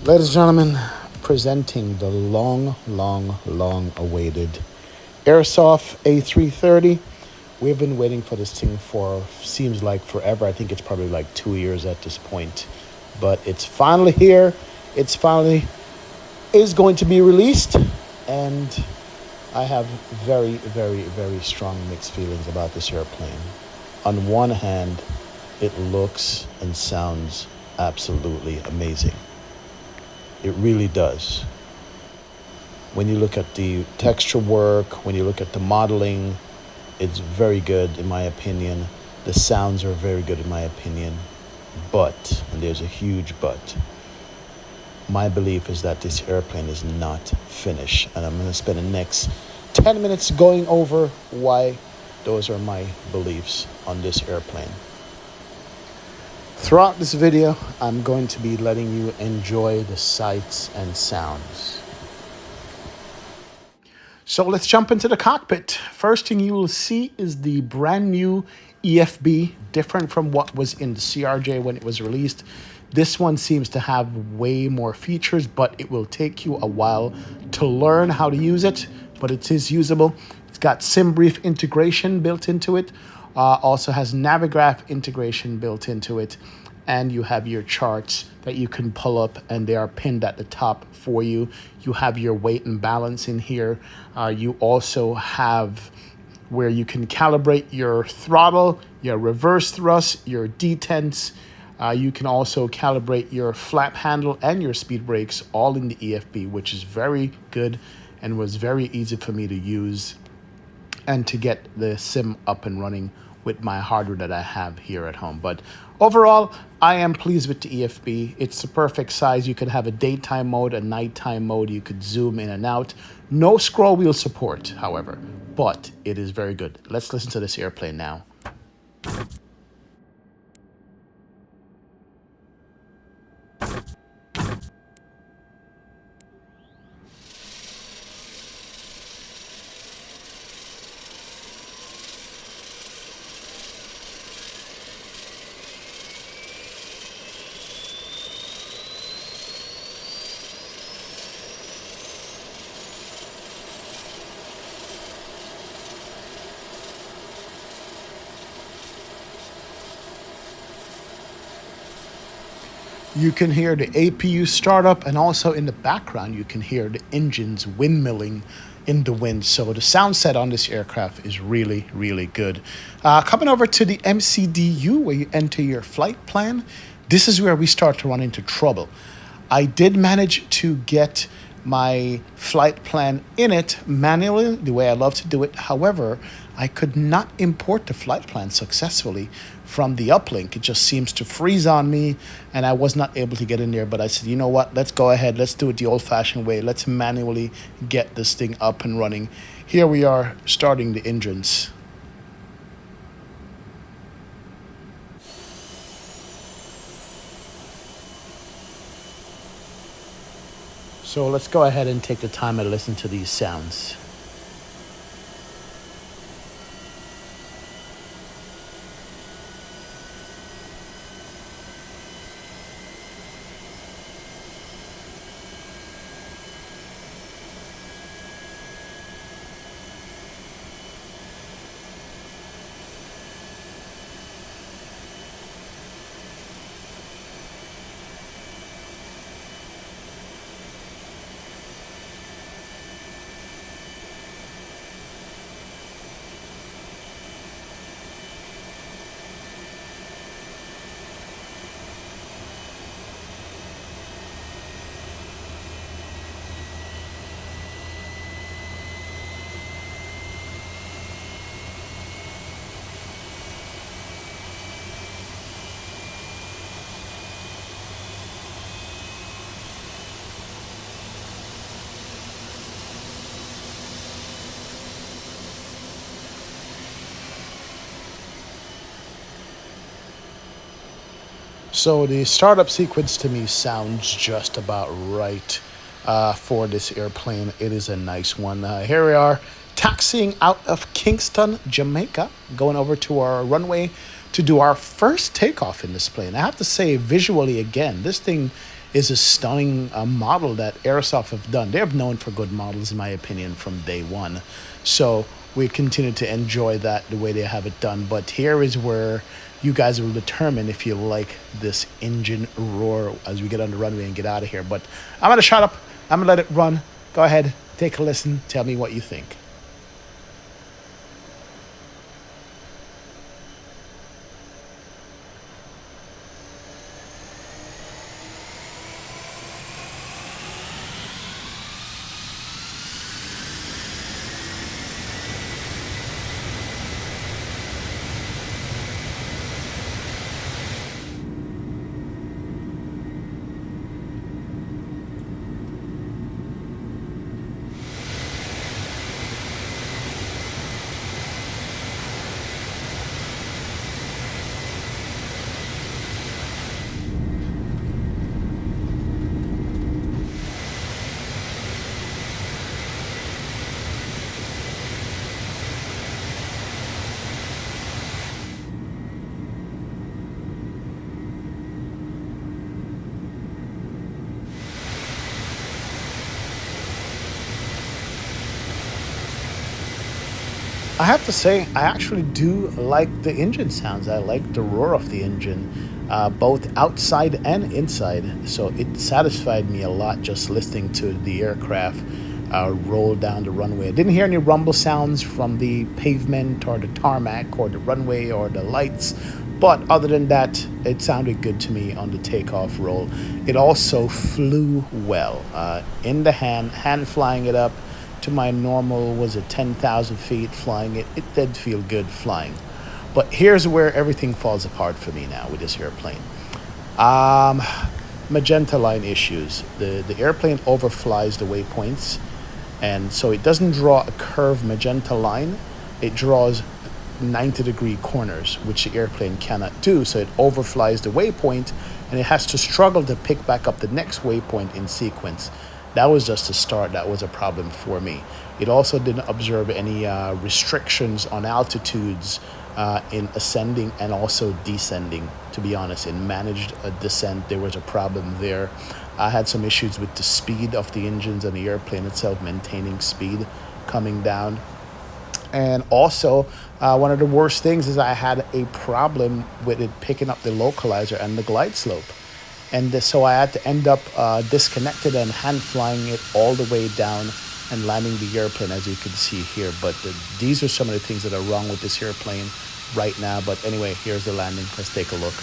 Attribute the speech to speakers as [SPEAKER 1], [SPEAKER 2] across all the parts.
[SPEAKER 1] Ladies and gentlemen, presenting the long awaited Aerosoft A330. We've been waiting for this thing for seems like forever. I think it's probably like 2 years at this point. But it's finally here. It's finally is going to be released, and I have very strong mixed feelings about this airplane. On one hand, it looks and sounds absolutely amazing. It really does. When you look at the texture work, when you look at the modeling, it's very good in my opinion. The sounds are very good in my opinion. But, and there's a huge but, my belief is that this airplane is not finished. And I'm going to spend the next 10 minutes going over why those are my beliefs on this airplane. Throughout this video, I'm going to be letting you enjoy the sights and sounds. So let's jump into the cockpit. First thing you will see is the brand new EFB, different from what was in the CRJ when it was released. This one seems to have way more features, but it will take you a while to learn how to use it, but it is usable. It's got SimBrief integration built into it. Also has Navigraph integration built into it, and you have your charts that you can pull up, and they are pinned at the top for you. You have your weight and balance in here. You also have where you can calibrate your throttle, your reverse thrust, your detents. You can also calibrate your flap handle and your speed brakes all in the EFB, which is very good and was very easy for me to use and to get the sim up and running with my hardware that I have here at home. But overall, I am pleased with the EFB. It's the perfect size. You could have a daytime mode, a nighttime mode. You could zoom in and out. No scroll wheel support, however, but it is very good. Let's listen to this airplane now. You can hear the APU startup, and also in the background you can hear the engines windmilling in the wind. So the sound set on this aircraft is really good. Coming over to the MCDU, where you enter your flight plan, this is where we start to run into trouble. I did manage to get my flight plan in it manually, the way I love to do it. However, I could not import the flight plan successfully from the uplink. It just seems to freeze on me, and I was not able to get in there. But I said, you know what, let's go ahead, let's do it the old-fashioned way. Let's manually get this thing up and running. Here we are starting the engines. So let's go ahead and take the time and listen to these sounds. So the startup sequence to me sounds just about right for this airplane. It is a nice one. Here we are taxiing out of Kingston, Jamaica, going over to our runway to do our first takeoff in this plane. I have to say, visually again, this thing is a stunning model that Aerosoft have done. They're known for good models, in my opinion, from day one. So we continue to enjoy that the way they have it done. But here is where you guys will determine if you like this engine roar as we get on the runway and get out of here. But I'm going to shut up. I'm going to let it run. Go ahead, take a listen. Tell me what you think. I have to say, I actually do like the engine sounds. I like the roar of the engine, both outside and inside. So it satisfied me a lot just listening to the aircraft roll down the runway. I didn't hear any rumble sounds from the pavement or the tarmac or the runway or the lights. But other than that, it sounded good to me on the takeoff roll. It also flew well. In the hand flying it up to my normal, was it 10,000 feet flying it? It did feel good flying. But here's where everything falls apart for me now with this airplane. Magenta line issues. The airplane overflies the waypoints, and so it doesn't draw a curved magenta line. It draws 90-degree corners, which the airplane cannot do. So it overflies the waypoint, and it has to struggle to pick back up the next waypoint in sequence. That was just a start. That was a problem for me. It also didn't observe any restrictions on altitudes in ascending and also descending. To be honest, in managed descent, there was a problem there. I had some issues with the speed of the engines and the airplane itself, maintaining speed coming down. And also, one of the worst things is I had a problem with it picking up the localizer and the glide slope. And so I had to end up disconnected and hand flying it all the way down and landing the airplane, as you can see here. But these are some of the things that are wrong with this airplane right now. But anyway, here's the landing. Let's take a look.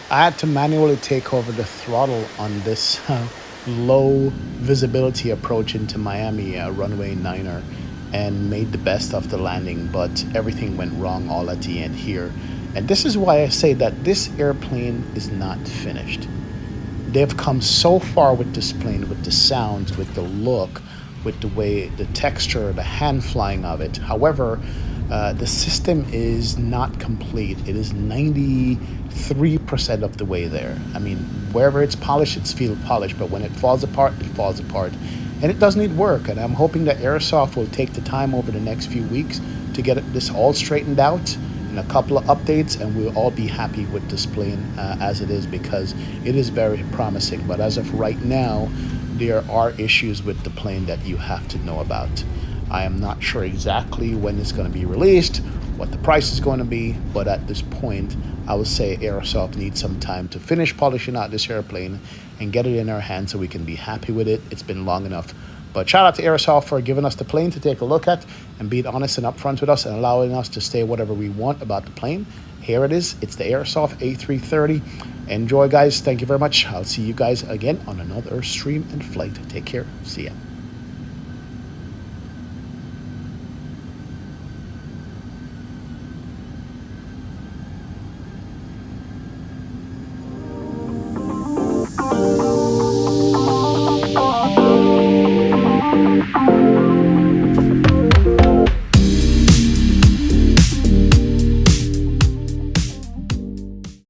[SPEAKER 1] I had to manually take over the throttle on this low visibility approach into Miami runway 9er and made the best of the landing, but everything went wrong all at the end here. And this is why I say that this airplane is not finished. They've come so far with this plane, with the sounds, with the look, with the way, the texture, the hand flying of it. However, the system is not complete. It is 93% of the way there. I mean, wherever it's polished, it's feel polished, but when it falls apart, it falls apart. And it does need work, and I'm hoping that Aerosoft will take the time over the next few weeks to get this all straightened out in a couple of updates, and we'll all be happy with this plane as it is, because it is very promising. But as of right now, there are issues with the plane that you have to know about. I am not sure exactly when it's going to be released, what the price is going to be, but at this point, I would say Aerosoft needs some time to finish polishing out this airplane and get it in our hands so we can be happy with it. It's been long enough. But shout out to Aerosoft for giving us the plane to take a look at and being honest and upfront with us and allowing us to say whatever we want about the plane. Here it is. It's the Aerosoft A330 Enjoy, guys. Thank you very much. I'll see you guys again on another stream and flight. Take care. See ya.